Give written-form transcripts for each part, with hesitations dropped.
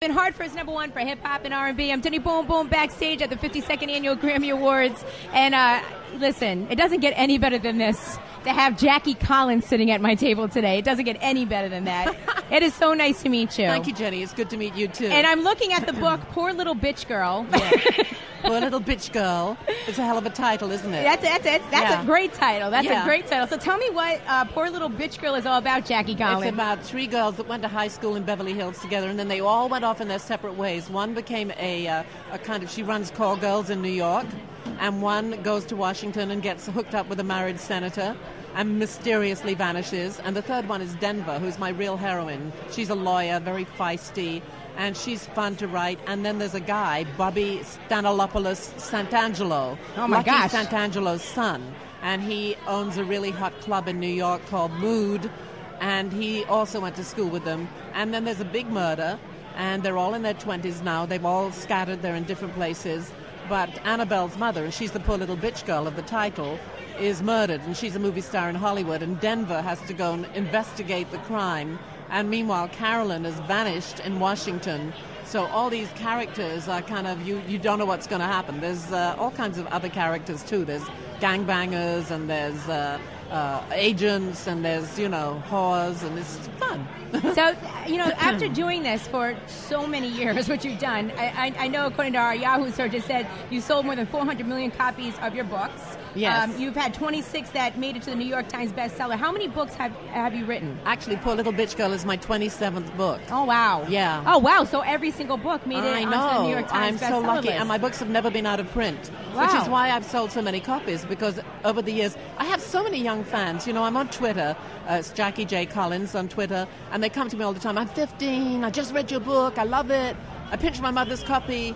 listen, Hartford's #1 for hip-hop and R&B. I'm Denny Boom Boom backstage at the 52nd Annual Grammy Awards. And listen, it doesn't get any better than this to have Jackie Collins sitting at my table today. It doesn't get any better than that. It is so nice to meet you. Thank you, Jenny. It's good to meet you, too. And I'm looking at the book, Poor Little Bitch Girl. Yeah. Poor Little Bitch Girl. It's a hell of a title, isn't it? That's Yeah. a great title. That's Yeah. a great title. So tell me what Poor Little Bitch Girl is all about, Jackie Collins. It's about 3 girls that went to high school in Beverly Hills together, and then they all went off in their separate ways. One became a kind of, she runs Call Girls in New York, and one goes to Washington and gets hooked up with a married senator and mysteriously vanishes. And the third one is Denver, who's my real heroine. She's a lawyer, very feisty, and she's fun to write. And then there's a guy, Bobby Stanilopoulos Santangelo. Oh, my gosh. Lucky Santangelo's son. And he owns a really hot club in New York called Mood, and he also went to school with them. And then there's a big murder, and they're all in their 20s now. They've all scattered. They're in different places. But Annabelle's mother, and she's the poor little bitch girl of the title, is murdered, and she's a movie star in Hollywood, and Denver has to go and investigate the crime. And meanwhile, Carolyn has vanished in Washington. So all these characters are kind of, you don't know what's going to happen. There's all kinds of other characters, too. There's gangbangers, and there's agents, and there's, whores, and it's fun. So, after doing this for so many years, what you've done, I know according to our Yahoo search, it said you sold more than 400 million copies of your books. Yes. You've had 26 that made it to the New York Times bestseller. How many books have you written? Actually, Poor Little Bitch Girl is my 27th book. Oh, wow. Yeah. Oh, wow. So every single book made it onto the New York Times bestseller I'm so lucky. list. And my books have never been out of print, Wow. which is why I've sold so many copies, because over the years, I have so many young fans. I'm on Twitter. It's Jackie J. Collins on Twitter, and they come to me all the time. I'm 15. I just read your book. I love it. I pinched my mother's copy.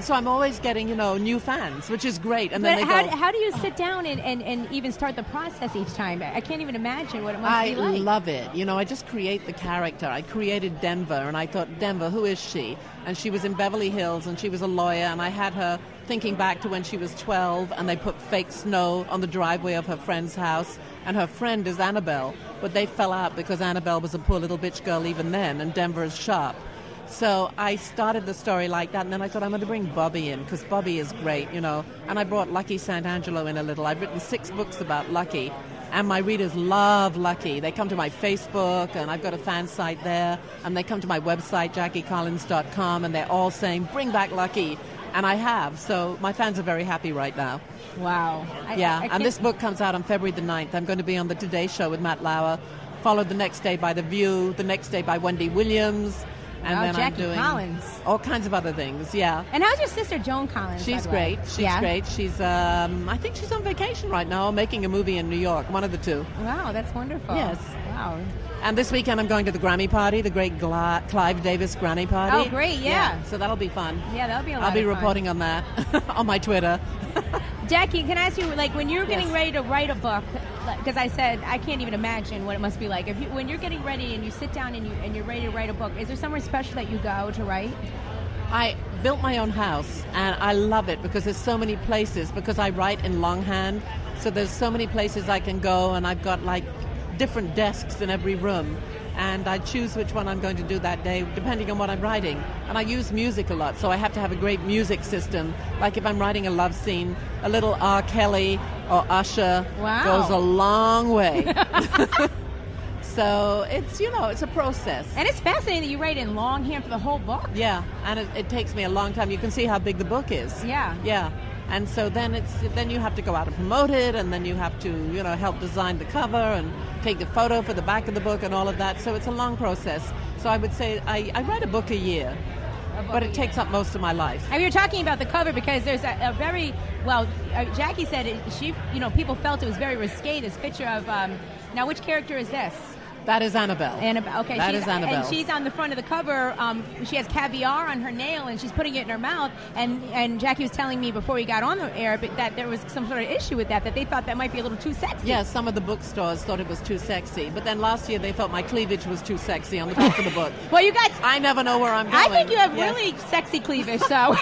So I'm always getting, new fans, which is great. And then how do you sit down and even start the process each time? I can't even imagine what it must be like. I love it. I just create the character. I created Denver, and I thought, Denver, who is she? And she was in Beverly Hills, and she was a lawyer, and I had her thinking back to when she was 12, and they put fake snow on the driveway of her friend's house, and her friend is Annabelle, but they fell out because Annabelle was a poor little bitch girl even then, and Denver is sharp. So I started the story like that, and then I thought I'm going to bring Bobby in, because Bobby is great, and I brought Lucky Santangelo in a little. I've written 6 books about Lucky, and my readers love Lucky. They come to my Facebook, and I've got a fan site there, and they come to my website, JackieCollins.com, and they're all saying, bring back Lucky. And I have, so my fans are very happy right now. Wow. And this book comes out on February the 9th. I'm going to be on the Today Show with Matt Lauer, followed the next day by The View, the next day by Wendy Williams, and then Jackie I'm doing Collins. all kinds of other things, yeah. And how's your sister, Joan Collins? She's great. She's great. She's, I think she's on vacation right now, making a movie in New York, one of the two. Wow, that's wonderful. Yes. Wow. And this weekend I'm going to the Grammy party, the great Clive Davis Grammy party. Oh, great, yeah. So that'll be fun. Yeah, that'll be a lot I'll be of fun. reporting on that on my Twitter. Jackie, can I ask you, when you're getting ready to write a book, because I said I can't even imagine what it must be like. When you're getting ready and you sit down and you're ready to write a book, is there somewhere special that you go to write? I built my own house, and I love it because there's so many places, because I write in longhand, so there's so many places I can go, and I've got different desks in every room, and I choose which one I'm going to do that day depending on what I'm writing. And I use music a lot, so I have to have a great music system. Like if I'm writing a love scene, a little R. Kelly or Usher goes a long way. So it's, it's a process. And it's fascinating that you write in longhand for the whole book. Yeah, and it takes me a long time. You can see how big the book is. Yeah. Yeah. And so then you have to go out and promote it, and then you have to, help design the cover and take the photo for the back of the book and all of that. So it's a long process. So I would say I write a book a year, but it takes up most of my life. And we were talking about the cover because there's a very, Jackie said people felt it was very risque, this picture of, now which character is this? That is Annabelle. Okay. That is Annabelle. And she's on the front of the cover. She has caviar on her nail, and she's putting it in her mouth. And Jackie was telling me before we got on the air that there was some sort of issue with that they thought that might be a little too sexy. Yeah, some of the bookstores thought it was too sexy. But then last year they thought my cleavage was too sexy on the top of the book. Well, you guys... I never know where I'm going. I think you have really sexy cleavage, so...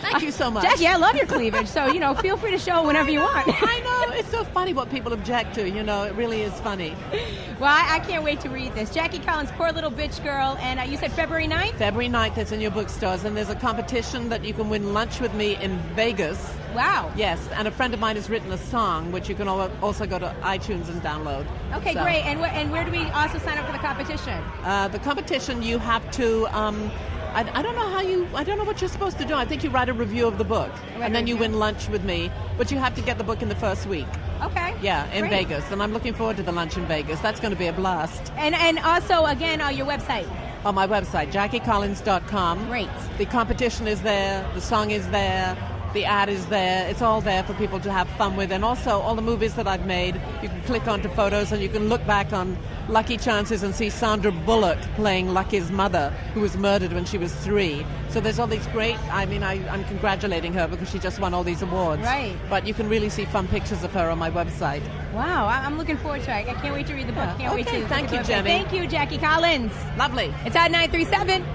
Thank you so much. Jackie, I love your cleavage, so, feel free to show it whenever you want. I know. It's so funny what people object to, it really is funny. Well, I can't wait to read this. Jackie Collins, Poor Little Bitch Girl, and you said February 9th? February 9th, it's in your bookstores, and there's a competition that you can win lunch with me in Vegas. Wow. Yes, and a friend of mine has written a song, which you can also go to iTunes and download. Okay, So, great. And where do we also sign up for the competition? The competition, you have to... I don't know I don't know what you're supposed to do. I think you write a review of the book, and then you win lunch with me, but you have to get the book in the first week. Okay. Yeah, in Great. Vegas, and I'm looking forward to the lunch in Vegas. That's going to be a blast. And also, again, your website. On my website, JackieCollins.com. Great. The competition is there, the song is there, the ad is there. It's all there for people to have fun with. And also, all the movies that I've made, you can click onto photos and you can look back on Lucky Chances and see Sandra Bullock playing Lucky's mother, who was murdered when she was 3. So there's all these great, I'm congratulating her because she just won all these awards. Right. But you can really see fun pictures of her on my website. Wow, I'm looking forward to it. I can't wait to read the book. Yeah. Can't wait Okay, to. thank you, look at the website. Jemmy. Thank you, Jackie Collins. Lovely. It's at 937.